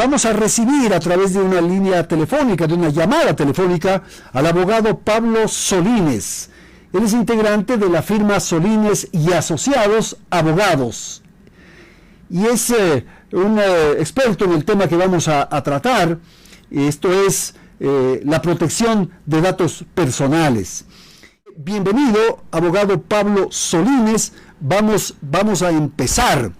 vamos a recibir a través de una línea telefónica, de una llamada telefónica, al abogado Pablo Solines. Él es integrante de la firma Solines y Asociados Abogados. Y es un experto en el tema que vamos a tratar. Esto es la protección de datos personales. Bienvenido, abogado Pablo Solines. Vamos a empezar.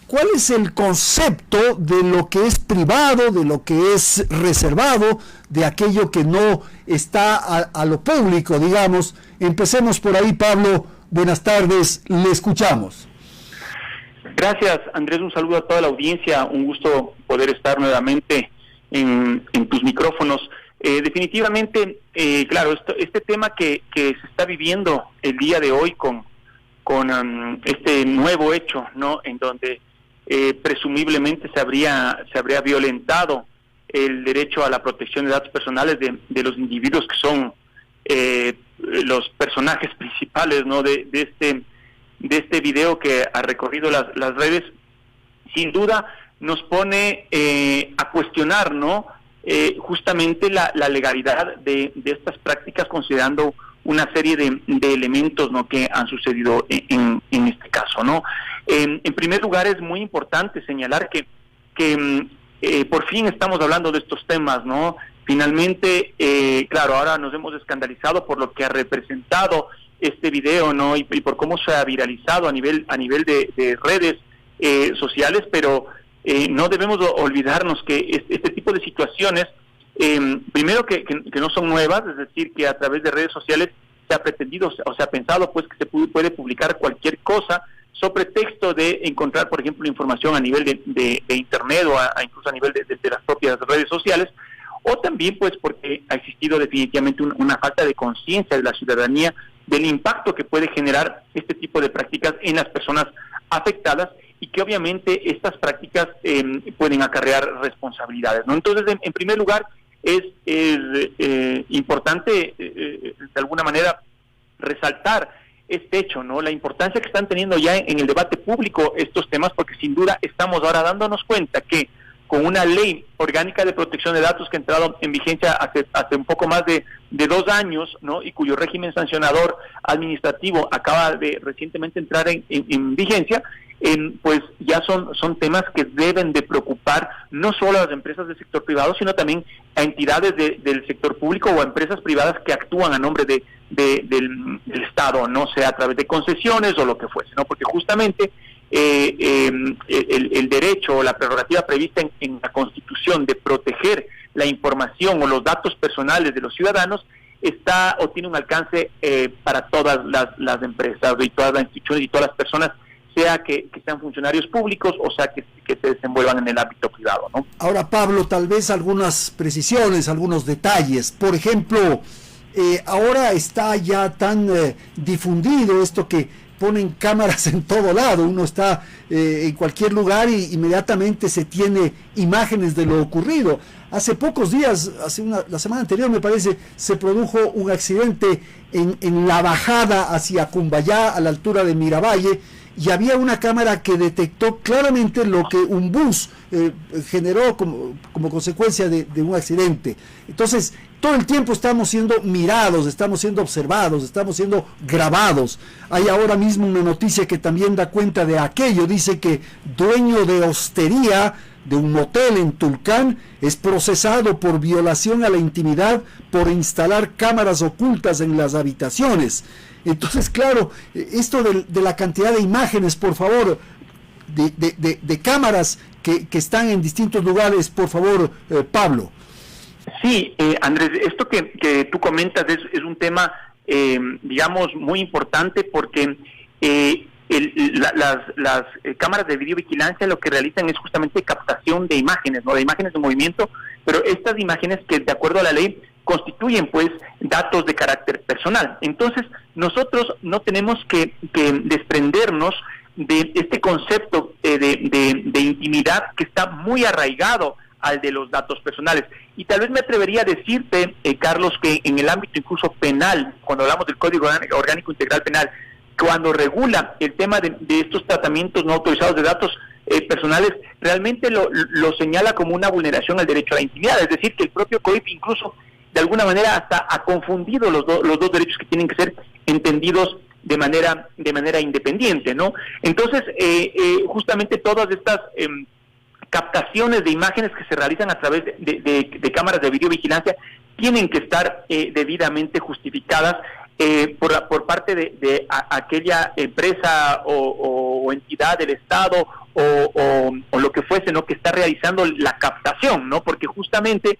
¿Cuál es el concepto de lo que es privado, de lo que es reservado, de aquello que no está a lo público, digamos? Empecemos por ahí, Pablo. Buenas tardes, le escuchamos. Gracias, Andrés. Un saludo a toda la audiencia. Un gusto poder estar nuevamente en tus micrófonos. Definitivamente, claro, este tema que se está viviendo el día de hoy con este nuevo hecho, ¿no? En donde presumiblemente se habría violentado el derecho a la protección de datos personales de los individuos que son los personajes principales, ¿no? de este video que ha recorrido las redes. Sin duda nos pone a cuestionar, ¿no? Justamente la legalidad de estas prácticas, considerando una serie de elementos, ¿no?, que han sucedido en este caso, ¿no? En primer lugar, es muy importante señalar que por fin estamos hablando de estos temas, ¿no? Finalmente, claro, ahora nos hemos escandalizado por lo que ha representado este video, ¿no? Y por cómo se ha viralizado a nivel de redes sociales, pero no debemos olvidarnos que este tipo de situaciones, primero que no son nuevas, es decir, que a través de redes sociales se ha pretendido o se ha pensado pues que se puede publicar cualquier cosa sobre texto de encontrar, por ejemplo, información a nivel de internet o incluso a nivel de las propias redes sociales, o también pues porque ha existido definitivamente una falta de conciencia de la ciudadanía del impacto que puede generar este tipo de prácticas en las personas afectadas, y que obviamente estas prácticas pueden acarrear responsabilidades, ¿no? Entonces, en primer lugar, es importante de alguna manera resaltar este hecho, ¿no? La importancia que están teniendo ya en el debate público estos temas, porque sin duda estamos ahora dándonos cuenta que con una ley orgánica de protección de datos que ha entrado en vigencia hace un poco más de 2 años, ¿no? Y cuyo régimen sancionador administrativo acaba de recientemente entrar en vigencia, pues ya son temas que deben de preocupar no solo a las empresas del sector privado, sino también a entidades del sector público o a empresas privadas que actúan a nombre del Estado, no sea a través de concesiones o lo que fuese, ¿no? Porque justamente el derecho o la prerrogativa prevista en la Constitución de proteger la información o los datos personales de los ciudadanos está o tiene un alcance para todas las empresas y todas las instituciones y todas las personas, sea que sean funcionarios públicos o sea que se desenvuelvan en el ámbito privado, ¿no? Ahora, Pablo, tal vez algunas precisiones, algunos detalles. Por ejemplo, ahora está ya tan difundido esto que ponen cámaras en todo lado. Uno está en cualquier lugar y inmediatamente se tiene imágenes de lo ocurrido. Hace pocos días, la semana anterior me parece, se produjo un accidente en la bajada hacia Cumbayá, a la altura de Miravalle, y había una cámara que detectó claramente lo que un bus generó como consecuencia de un accidente. Entonces, todo el tiempo estamos siendo mirados, estamos siendo observados, estamos siendo grabados. Hay ahora mismo una noticia que también da cuenta de aquello. Dice que dueño de hostería de un motel en Tulcán es procesado por violación a la intimidad por instalar cámaras ocultas en las habitaciones. Entonces, claro, esto de la cantidad de imágenes, por favor, de cámaras que están en distintos lugares, por favor, Pablo. Sí, Andrés, esto que tú comentas es un tema, digamos, muy importante, porque las cámaras de videovigilancia lo que realizan es justamente captación de imágenes, ¿no? De imágenes de movimiento, pero estas imágenes que, de acuerdo a la ley, constituyen pues datos de carácter personal. Entonces, nosotros no tenemos que desprendernos de este concepto de intimidad que está muy arraigado al de los datos personales. Y tal vez me atrevería a decirte, Carlos, que en el ámbito incluso penal, cuando hablamos del Código Orgánico Integral Penal, cuando regula el tema de estos tratamientos no autorizados de datos, personales, realmente lo señala como una vulneración al derecho a la intimidad. Es decir, que el propio COIP incluso de alguna manera hasta ha confundido los dos derechos que tienen que ser entendidos de manera independiente, ¿no? Entonces, justamente todas estas captaciones de imágenes que se realizan a través de cámaras de videovigilancia tienen que estar debidamente justificadas por parte de aquella empresa o entidad del Estado o lo que fuese, ¿no?, que está realizando la captación, ¿no? Porque justamente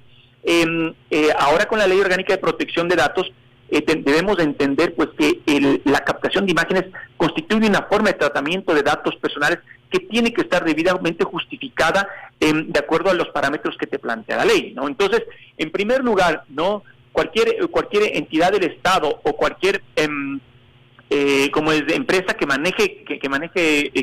ahora con la Ley Orgánica de Protección de Datos debemos de entender pues que la captación de imágenes constituye una forma de tratamiento de datos personales que tiene que estar debidamente justificada de acuerdo a los parámetros que te plantea la ley, ¿no? Entonces, en primer lugar, ¿no?, cualquier entidad del Estado o cualquier como es de empresa que maneje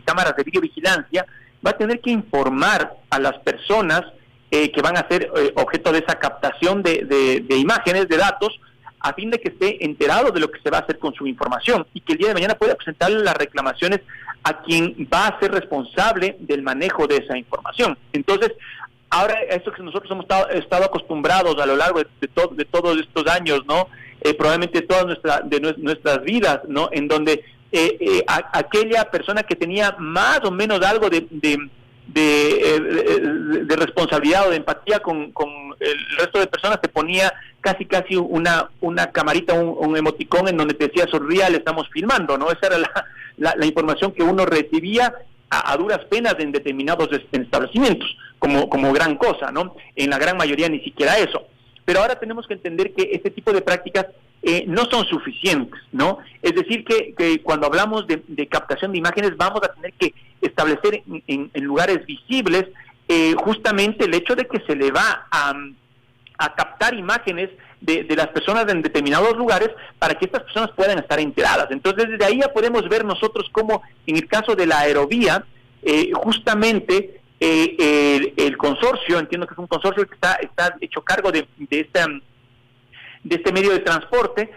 cámaras de videovigilancia va a tener que informar a las personas que van a ser objeto de esa captación de imágenes, de datos, a fin de que esté enterado de lo que se va a hacer con su información y que el día de mañana pueda presentarle las reclamaciones a quien va a ser responsable del manejo de esa información. Entonces, ahora eso que nosotros hemos estado acostumbrados a lo largo de todos estos años, ¿no? Probablemente todas nuestras vidas, ¿no? En donde aquella persona que tenía más o menos algo de responsabilidad o de empatía con el resto de personas, te ponía casi una camarita, un emoticón en donde te decía sonría, le estamos filmando, ¿no? Esa era la información que uno recibía a duras penas en determinados establecimientos, como gran cosa, ¿no? En la gran mayoría ni siquiera eso. Pero ahora tenemos que entender que este tipo de prácticas no son suficientes, ¿no? Es decir, que cuando hablamos de captación de imágenes vamos a tener que establecer en lugares visibles justamente el hecho de que se le va a captar imágenes de las personas en determinados lugares para que estas personas puedan estar enteradas. Entonces, desde ahí ya podemos ver nosotros cómo, en el caso de la aerovía, justamente el consorcio, entiendo que es un consorcio que está hecho cargo de este medio de transporte,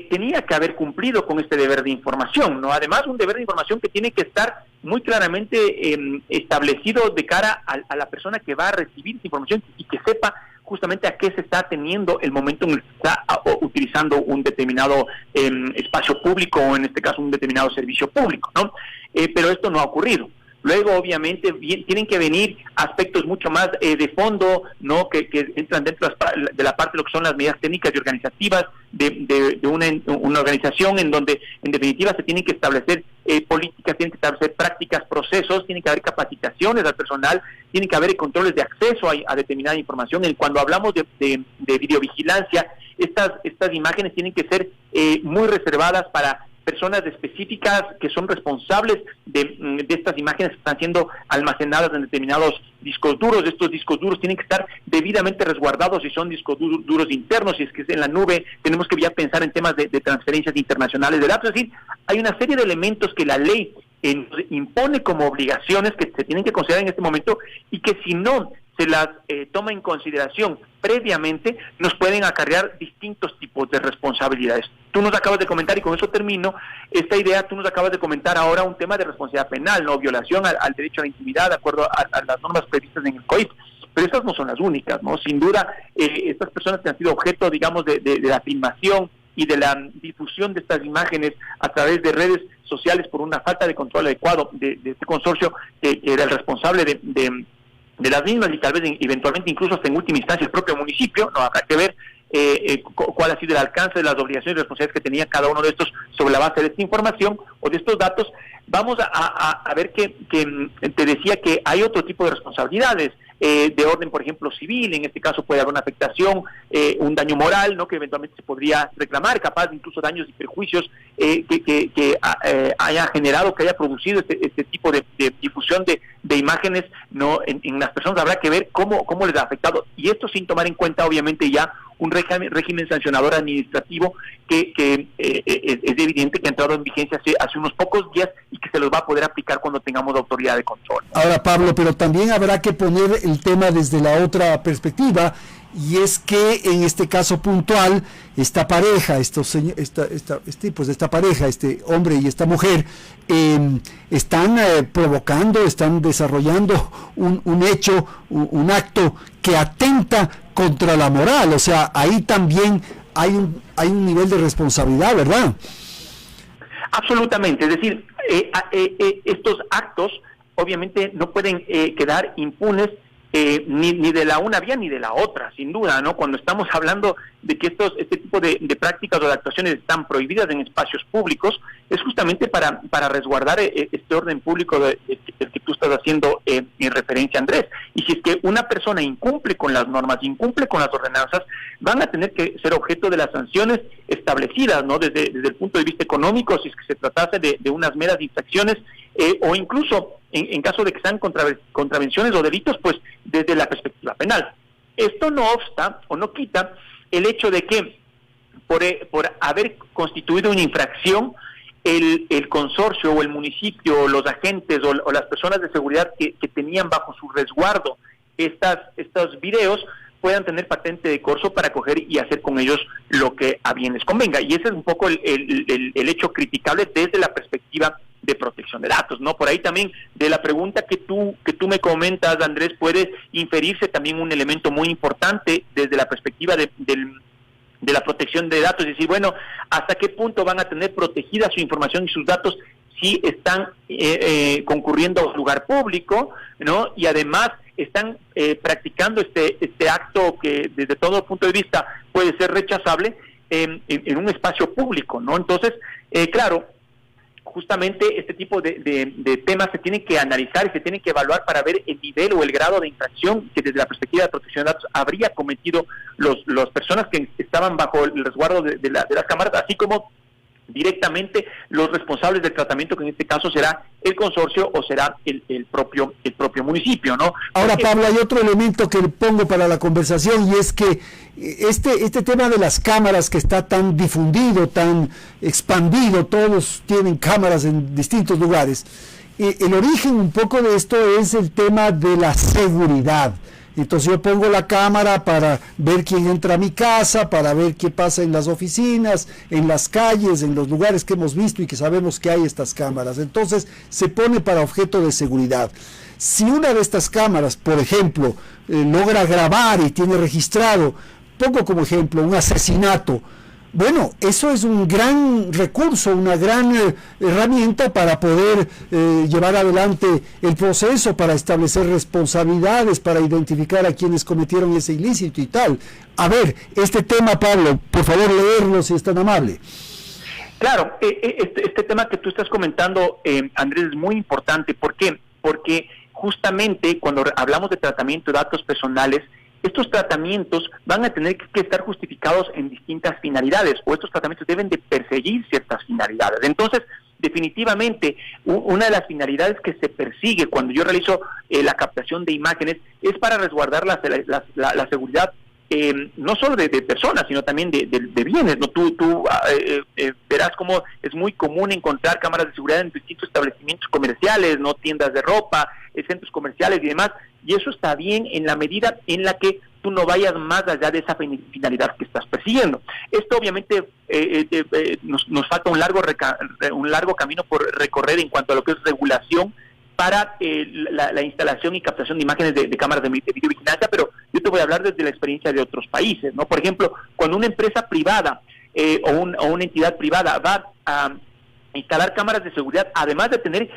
tenía que haber cumplido con este deber de información, ¿no? Además, un deber de información que tiene que estar muy claramente establecido de cara a la persona que va a recibir esa información y que sepa justamente a qué se está teniendo el momento en el que está utilizando un determinado espacio público o en este caso un determinado servicio público, ¿no? Pero esto no ha ocurrido. Luego, obviamente, tienen que venir aspectos mucho más de fondo, ¿no?, que entran dentro de la parte de lo que son las medidas técnicas y organizativas de una organización en donde, en definitiva, se tienen que establecer políticas, tienen que establecer prácticas, procesos, tienen que haber capacitaciones al personal, tienen que haber controles de acceso a determinada información. Cuando hablamos de videovigilancia, estas imágenes tienen que ser muy reservadas para personas específicas que son responsables de estas imágenes que están siendo almacenadas en determinados discos duros. Estos discos duros tienen que estar debidamente resguardados si son discos duros internos, si es que es en la nube, tenemos que ya pensar en temas de transferencias internacionales de datos. Es decir, hay una serie de elementos que la ley impone como obligaciones que se tienen que considerar en este momento y que si no se las toma en consideración previamente, nos pueden acarrear distintos tipos de responsabilidades. Tú nos acabas de comentar, y con eso termino, esta idea, tú nos acabas de comentar ahora un tema de responsabilidad penal, ¿no? Violación al derecho a la intimidad, de acuerdo a las normas previstas en el COIP. Pero estas no son las únicas, ¿no? Sin duda, estas personas que han sido objeto, digamos, de la filmación y de la difusión de estas imágenes a través de redes sociales por una falta de control adecuado de este consorcio, que era el responsable de las mismas, y tal vez eventualmente incluso hasta en última instancia el propio municipio, no habrá que ver cuál ha sido el alcance de las obligaciones y responsabilidades que tenía cada uno de estos sobre la base de esta información o de estos datos. Vamos a ver que te decía que hay otro tipo de responsabilidades de orden, por ejemplo, civil. En este caso puede haber una afectación, un daño moral, ¿no?, que eventualmente se podría reclamar, capaz de incluso daños y perjuicios que haya generado, que haya producido este tipo de difusión de imágenes, ¿no?, en las personas. Habrá que ver cómo les ha afectado, y esto sin tomar en cuenta obviamente ya régimen sancionador administrativo que es evidente que ha entrado en vigencia hace unos pocos días y que se los va a poder aplicar cuando tengamos autoridad de control. Ahora, Pablo, pero también habrá que poner el tema desde la otra perspectiva, y es que en este caso puntual, esta pareja, esta pareja, este hombre y esta mujer, están provocando, están desarrollando un hecho, un acto que atenta contra la moral. O sea, ahí también hay un nivel de responsabilidad, ¿verdad? Absolutamente, es decir, estos actos obviamente no pueden quedar impunes ni de la una vía ni de la otra, sin duda, ¿no? Cuando estamos hablando de que este tipo de prácticas o de actuaciones están prohibidas en espacios públicos, es justamente para resguardar este orden público del que tú estás haciendo en referencia, Andrés. Y si es que una persona incumple con las normas, incumple con las ordenanzas, van a tener que ser objeto de las sanciones establecidas, ¿no? Desde el punto de vista económico, si es que se tratase de unas meras infracciones, o incluso en caso de que sean contravenciones o delitos, pues desde la perspectiva penal. Esto no obsta o no quita el hecho de que por haber constituido una infracción, el consorcio o el municipio, los agentes o las personas de seguridad que tenían bajo su resguardo estos videos puedan tener patente de corso para coger y hacer con ellos lo que a bien les convenga. Y ese es un poco el hecho criticable desde la perspectiva de protección de datos, ¿no? Por ahí también de la pregunta que tú me comentas, Andrés, puede inferirse también un elemento muy importante desde la perspectiva de la protección de datos, es decir, bueno, ¿hasta qué punto van a tener protegida su información y sus datos si están concurriendo a un lugar público, ¿no? Y además están practicando este acto que desde todo punto de vista puede ser rechazable en un espacio público, ¿no? Entonces, claro, justamente este tipo de temas se tienen que analizar y se tienen que evaluar para ver el nivel o el grado de infracción que desde la perspectiva de protección de datos habría cometido las personas que estaban bajo el resguardo de las cámaras, así como directamente los responsables del tratamiento, que en este caso será el consorcio o será el propio municipio, ¿no? Ahora, Pablo, hay otro elemento que pongo para la conversación, y es que este tema de las cámaras que está tan difundido, tan expandido, todos tienen cámaras en distintos lugares. El origen un poco de esto es el tema de la seguridad. Entonces yo pongo la cámara para ver quién entra a mi casa, para ver qué pasa en las oficinas, en las calles, en los lugares que hemos visto y que sabemos que hay estas cámaras. Entonces se pone para objeto de seguridad. Si una de estas cámaras, por ejemplo, logra grabar y tiene registrado, pongo como ejemplo un asesinato, bueno, eso es un gran recurso, una gran herramienta para poder llevar adelante el proceso, para establecer responsabilidades, para identificar a quienes cometieron ese ilícito y tal. A ver, este tema, Pablo, por favor leerlo si es tan amable. Claro, este tema que tú estás comentando, Andrés, es muy importante. ¿Por qué? Porque justamente cuando hablamos de tratamiento de datos personales, estos tratamientos van a tener que estar justificados en distintas finalidades, o estos tratamientos deben de perseguir ciertas finalidades. Entonces, definitivamente, una de las finalidades que se persigue cuando yo realizo la captación de imágenes es para resguardar la seguridad, no solo de personas, sino también de bienes, ¿no? Tú verás cómo es muy común encontrar cámaras de seguridad en distintos establecimientos comerciales, no, tiendas de ropa, centros comerciales y demás, y eso está bien en la medida en la que tú no vayas más allá de esa finalidad que estás persiguiendo. Esto obviamente nos falta un largo camino por recorrer en cuanto a lo que es regulación para la instalación y captación de imágenes de cámaras de videovigilancia, pero yo te voy a hablar desde la experiencia de otros países, ¿no? Por ejemplo, cuando una empresa privada o una entidad privada va a instalar cámaras de seguridad, además de tener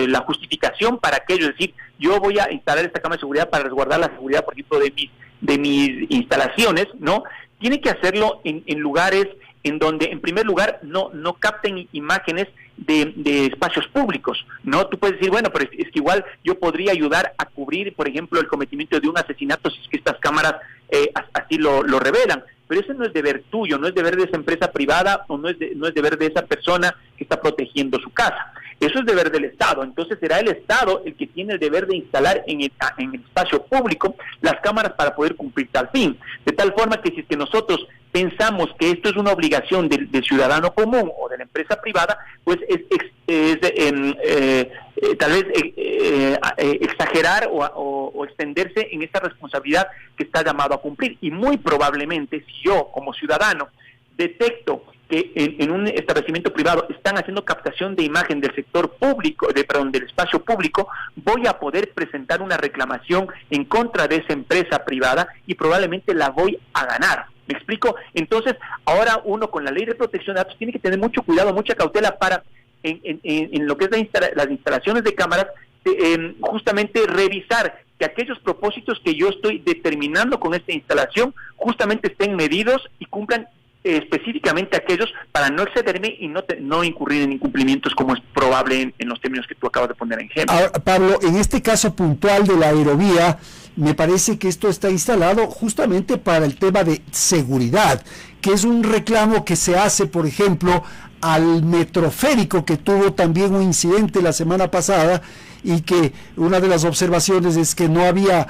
la justificación para aquello, es decir, yo voy a instalar esta cámara de seguridad para resguardar la seguridad, por ejemplo, de mis instalaciones, ¿no? Tiene que hacerlo en lugares en donde, en primer lugar, no capten imágenes de espacios públicos, ¿no? Tú puedes decir, bueno, pero es que igual yo podría ayudar a cubrir, por ejemplo, el cometimiento de un asesinato si es que estas cámaras así lo revelan, pero ese no es deber tuyo, no es deber de esa empresa privada o no es deber de esa persona que está protegiendo su casa. Eso es deber del Estado. Entonces será el Estado el que tiene el deber de instalar en el espacio público las cámaras para poder cumplir tal fin. De tal forma que si es que nosotros pensamos que esto es una obligación del ciudadano común o de la empresa privada, pues tal vez exagerar o extenderse en esa responsabilidad que está llamado a cumplir. Y muy probablemente, si yo como ciudadano detecto que en un establecimiento privado están haciendo captación de imagen del sector público, del espacio público, voy a poder presentar una reclamación en contra de esa empresa privada y probablemente la voy a ganar. ¿Me explico? Entonces, ahora uno con la ley de protección de datos tiene que tener mucho cuidado, mucha cautela para, en lo que es las instalaciones de cámaras, justamente revisar que aquellos propósitos que yo estoy determinando con esta instalación justamente estén medidos y cumplan específicamente aquellos para no excederme y no incurrir en incumplimientos como es probable en los términos que tú acabas de poner en ejemplo. Ahora, Pablo, en este caso puntual de la aerovía, me parece que esto está instalado justamente para el tema de seguridad, que es un reclamo que se hace, por ejemplo, al metroférico, que tuvo también un incidente la semana pasada, y que una de las observaciones es que no había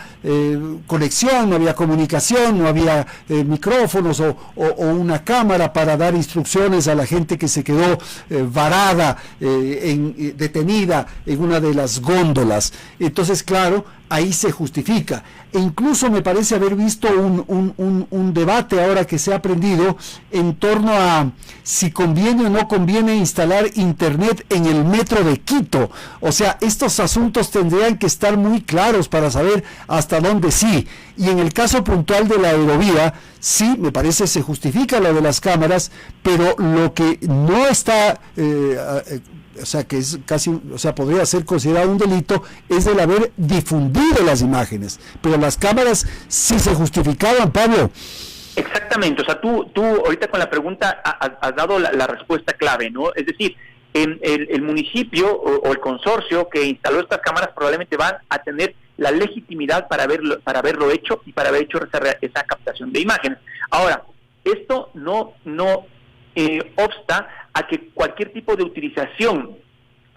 conexión, no había comunicación, no había micrófonos o una cámara para dar instrucciones a la gente que se quedó varada, detenida en una de las góndolas. Entonces, claro, ahí se justifica. E incluso me parece haber visto un debate ahora que se ha aprendido en torno a si conviene o no conviene instalar internet en el metro de Quito. O sea, estos asuntos tendrían que estar muy claros para saber hasta dónde sí. Y en el caso puntual de la aerovía, sí, me parece se justifica lo de las cámaras, pero lo que no está... o sea, que es casi, o sea, podría ser considerado un delito, es el haber difundido las imágenes. Pero las cámaras sí se justificaban, Pablo. Exactamente, o sea, tú ahorita con la pregunta has dado la respuesta clave, ¿no? Es decir, el municipio o el consorcio que instaló estas cámaras probablemente van a tener la legitimidad para haberlo hecho y para haber hecho esa captación de imágenes. Ahora, esto no obsta a que cualquier tipo de utilización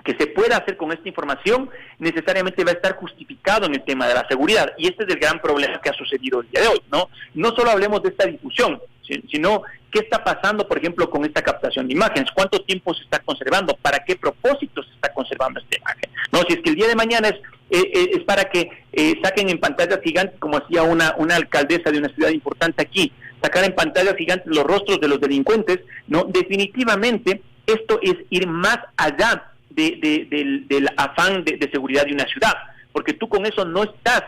que se pueda hacer con esta información necesariamente va a estar justificado en el tema de la seguridad, y este es el gran problema que ha sucedido el día de hoy, ¿no? No solo hablemos de esta difusión, sino qué está pasando, por ejemplo, con esta captación de imágenes, cuánto tiempo se está conservando, para qué propósito se está conservando esta imagen, ¿no? Si es que el día de mañana es para que saquen en pantallas gigantes, como hacía una alcaldesa de una ciudad importante aquí, sacar en pantallas gigantes los rostros de los delincuentes, ¿no? Definitivamente esto es ir más allá del afán de seguridad de una ciudad, porque tú con eso no estás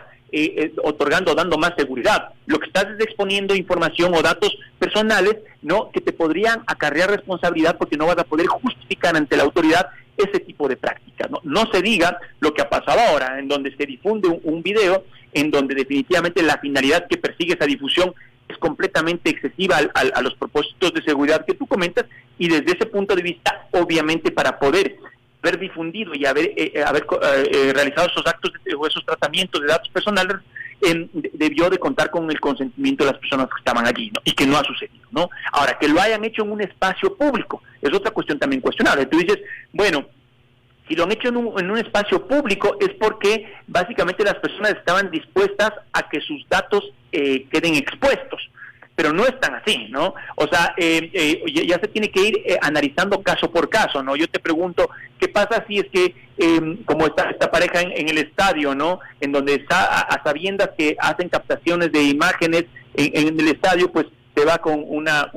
otorgando o dando más seguridad. Lo que estás es exponiendo información o datos personales, ¿no?, que te podrían acarrear responsabilidad, porque no vas a poder justificar ante la autoridad ese tipo de prácticas, ¿no? No se diga lo que ha pasado ahora, en donde se difunde un video en donde definitivamente la finalidad que persigue esa difusión es completamente excesiva a los propósitos de seguridad que tú comentas, y desde ese punto de vista, obviamente, para poder haber difundido y haber realizado esos actos o esos tratamientos de datos personales, debió de contar con el consentimiento de las personas que estaban allí, ¿no? Y que no ha sucedido, ¿no? Ahora, que lo hayan hecho en un espacio público es otra cuestión también cuestionable. Tú dices, bueno, si lo han hecho en un espacio público es porque básicamente las personas estaban dispuestas a que sus datos queden expuestos, pero no es tan así, ¿no? O sea, ya se tiene que ir analizando caso por caso, ¿no? Yo te pregunto, ¿qué pasa si es que, como esta pareja en el estadio, ¿no?, en donde está a sabiendas que hacen captaciones de imágenes en el estadio, pues se va con una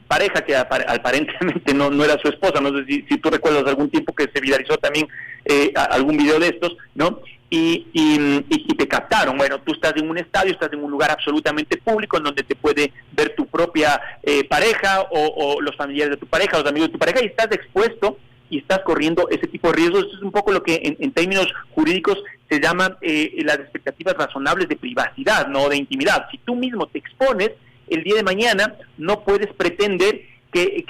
pareja que aparentemente no era su esposa? No sé si tú recuerdas algún tiempo que se viralizó también algún video de estos, ¿no? Y te captaron. Bueno, tú estás en un estadio, estás en un lugar absolutamente público en donde te puede ver tu propia pareja o los familiares de tu pareja, los amigos de tu pareja, y estás expuesto y estás corriendo ese tipo de riesgos. Eso es un poco lo que en términos jurídicos se llama las expectativas razonables de privacidad, no de intimidad. Si tú mismo te expones, el día de mañana no puedes pretender que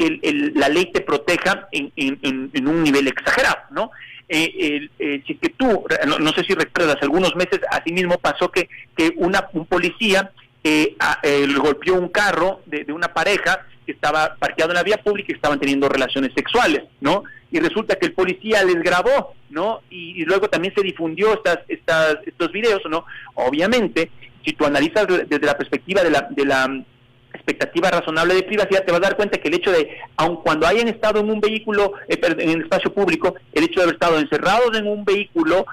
la ley te proteja en un nivel exagerado, ¿no? Si es que tú, no sé si recuerdas, hace algunos meses así mismo pasó que un policía golpeó un carro de una pareja que estaba parqueado en la vía pública y estaban teniendo relaciones sexuales, ¿no? Y resulta que el policía les grabó, ¿no? Y luego también se difundió estos videos, ¿no? Obviamente, si tú analizas desde la perspectiva de la expectativa razonable de privacidad, te vas a dar cuenta que el hecho de, aun cuando hayan estado en un vehículo, en el espacio público, el hecho de haber estado encerrados en un vehículo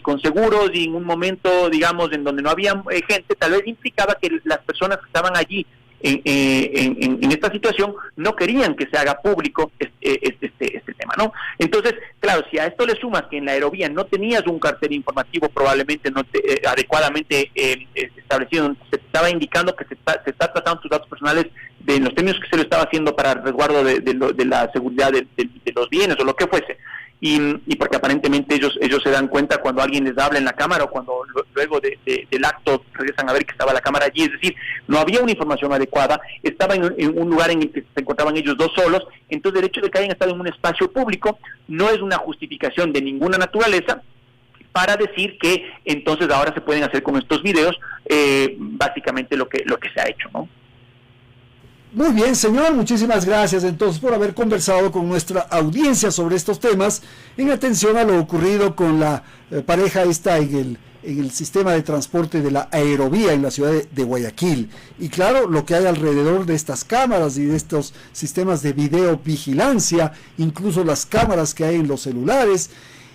con seguros y en un momento, digamos, en donde no había gente, tal vez implicaba que las personas que estaban allí en esta situación no querían que se haga público este tema, ¿no? Entonces, claro, si a esto le sumas que en la aerovía no tenías un cartel informativo probablemente no adecuadamente establecido, donde se estaba indicando que se está tratando tus datos personales en los términos que se lo estaba haciendo para el resguardo de la seguridad de los bienes o lo que fuese, y porque aparentemente ellos se dan cuenta cuando alguien les habla en la cámara o cuando luego del acto regresan a ver que estaba la cámara allí, es decir, no había una información adecuada, estaba en un lugar en el que se encontraban ellos dos solos, entonces el hecho de que hayan estado en un espacio público no es una justificación de ninguna naturaleza para decir que entonces ahora se pueden hacer con estos videos básicamente lo que se ha hecho, ¿no? Muy bien, señor, muchísimas gracias entonces por haber conversado con nuestra audiencia sobre estos temas en atención a lo ocurrido con la pareja esta en el sistema de transporte de la aerovía en la ciudad de Guayaquil. Y claro, lo que hay alrededor de estas cámaras y de estos sistemas de videovigilancia, incluso las cámaras que hay en los celulares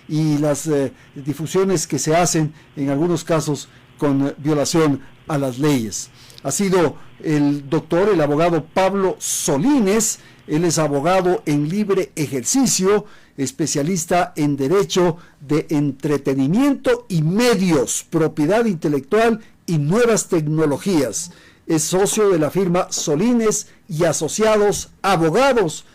y las difusiones que se hacen en algunos casos con violación a las leyes. Ha sido el abogado Pablo Solines. Él es abogado en libre ejercicio, especialista en derecho de entretenimiento y medios, propiedad intelectual y nuevas tecnologías. Es socio de la firma Solines y Asociados Abogados,